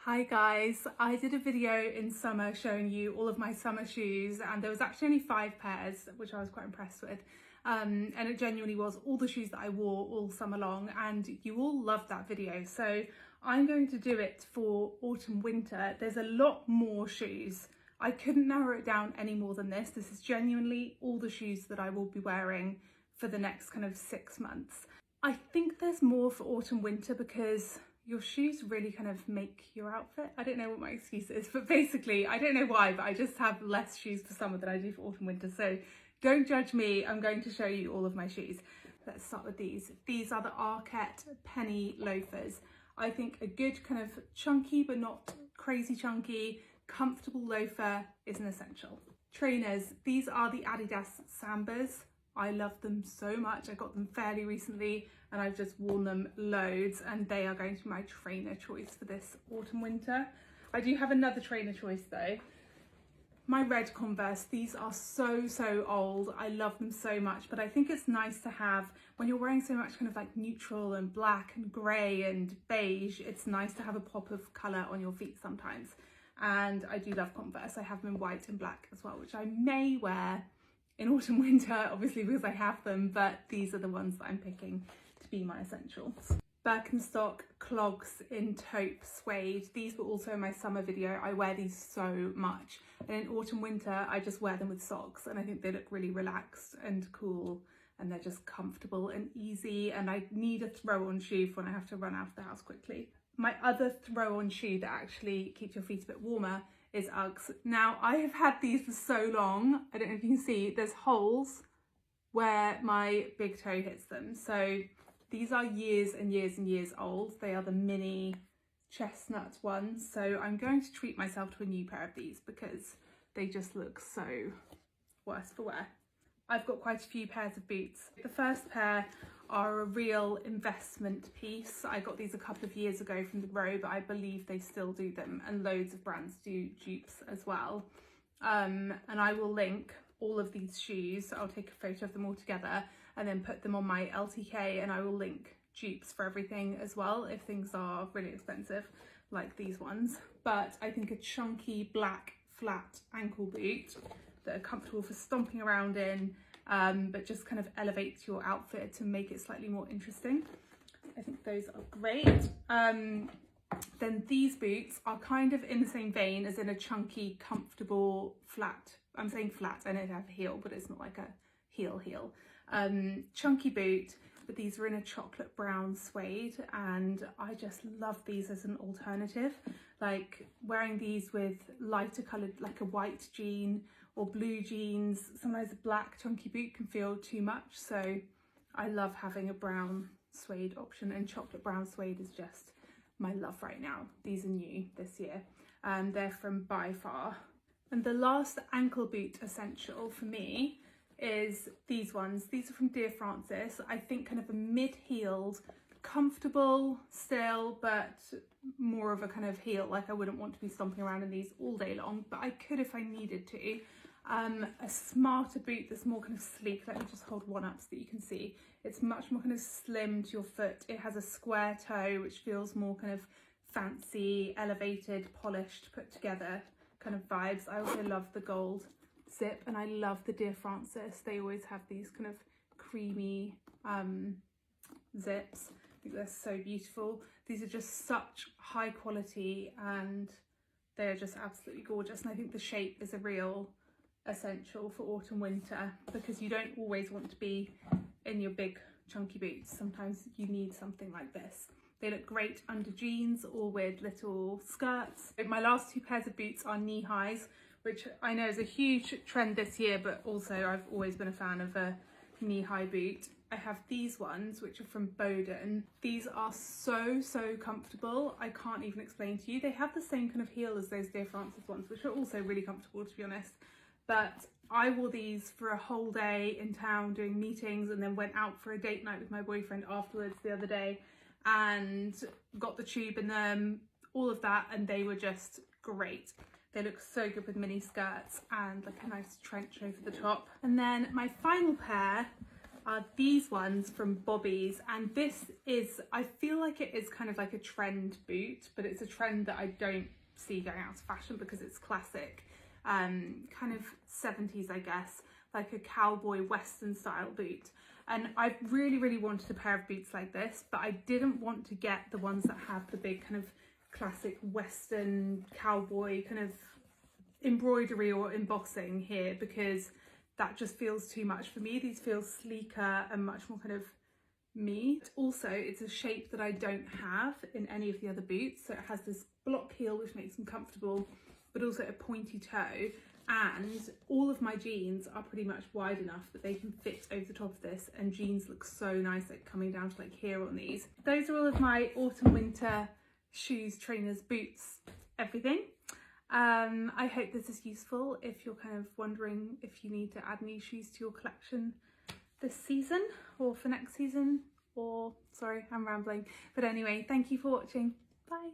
Hi guys, I did a video in summer showing you all of my summer shoes and there was actually only 5 pairs, which I was quite impressed with. And it genuinely was all the shoes that I wore all summer long, and you all loved that video. So I'm going to do it for autumn winter. There's a lot more shoes. I couldn't narrow it down any more than this. This is genuinely all the shoes that I will be wearing for the next kind of 6 months. I think there's more for autumn winter because your shoes really kind of make your outfit. I don't know what my excuse is, but basically, I don't know why, but I just have less shoes for summer than I do for autumn winter. So don't judge me, I'm going to show you all of my shoes. Let's start with these. These are the Arket penny loafers. I think a good kind of chunky, but not crazy chunky, comfortable loafer is an essential. Trainers, these are the Adidas Sambas. I love them so much. I got them fairly recently and I've just worn them loads, and they are going to be my trainer choice for this autumn winter. I do have another trainer choice though. My red Converse, these are so old. I love them so much, but I think it's nice to have, when you're wearing so much kind of like neutral and black and grey and beige, it's nice to have a pop of colour on your feet sometimes. And I do love Converse. I have them in white and black as well, which I may wear in autumn winter, obviously because I have them, but these are the ones that I'm picking to be my essentials. Birkenstock clogs in taupe suede. These were also in my summer video. I wear these so much. And in autumn winter, I just wear them with socks and I think they look really relaxed and cool, and they're just comfortable and easy, and I need a throw-on shoe for when I have to run out of the house quickly. My other throw-on shoe that actually keeps your feet a bit warmer is Uggs. Now, I have had these for so long. I don't know if you can see, there's holes where my big toe hits them. So these are years and years and years old. They are the mini chestnut ones. So I'm going to treat myself to a new pair of these because they just look so worse for wear. I've got quite a few pairs of boots. The first pair are a real investment piece. I got these a couple of years ago from the Row, but I believe they still do them, and loads of brands do dupes as well. And I will link all of these shoes. I'll take a photo of them all together and then put them on my LTK, and I will link dupes for everything as well if things are really expensive like these ones. But I think a chunky black flat ankle boot that are comfortable for stomping around in, but just kind of elevates your outfit to make it slightly more interesting. I think those are great. Then these boots are kind of in the same vein, as in a chunky, comfortable, flat. I'm saying flat, I know they have a heel, but it's not like a heel. Chunky boot, but these are in a chocolate brown suede, and I just love these as an alternative. Like wearing these with lighter coloured, like a white jean or blue jeans. Sometimes a black chunky boot can feel too much, so I love having a brown suede option, and chocolate brown suede is just my love right now. These are new this year, and they're from By Far. And the last ankle boot essential for me is these ones. These are from Dear Francis. I think kind of a mid-heeled, comfortable still, but more of a kind of heel. Like I wouldn't want to be stomping around in these all day long, but I could if I needed to. A smarter boot that's more kind of sleek. Let me just hold one up so that you can see. It's much more kind of slim to your foot. It has a square toe, which feels more kind of fancy, elevated, polished, put together kind of vibes. I also love the gold zip, and I love the Dear Francis. They always have these kind of creamy zips. I think they're so beautiful. These are just such high quality and they're just absolutely gorgeous. And I think the shape is a real essential for autumn winter, because you don't always want to be in your big chunky boots. Sometimes you need something like this. They look great under jeans or with little skirts. My last 2 pairs of boots are knee highs, which I know is a huge trend this year, but also I've always been a fan of a knee-high boot. I have these ones, which are from Boden. These are so comfortable. I can't even explain to you. They have the same kind of heel as those Dear Francis ones, which are also really comfortable, to be honest. But I wore these for a whole day in town doing meetings, and then went out for a date night with my boyfriend afterwards the other day and got the tube in them, all of that, and they were just great. They look so good with mini skirts and like a nice trench over the top. And then my final pair are these ones from Bobby's, and this is, I feel like it is kind of like a trend boot, but it's a trend that I don't see going out of fashion because it's classic, kind of 70s, I guess, like a cowboy western style boot. And I really wanted a pair of boots like this, but I didn't want to get the ones that have the big kind of classic western cowboy kind of embroidery or embossing here, because that just feels too much for me. These feel sleeker and much more kind of me. Also, it's a shape that I don't have in any of the other boots. So it has this block heel, which makes them comfortable, but also a pointy toe. And all of my jeans are pretty much wide enough that they can fit over the top of this, and jeans look so nice, like coming down to like here on these. Those are all of my autumn winter shoes, trainers, boots, everything. I hope this is useful if you're kind of wondering if you need to add new shoes to your collection this season or for next season, or sorry, I'm rambling. But anyway, thank you for watching. Bye.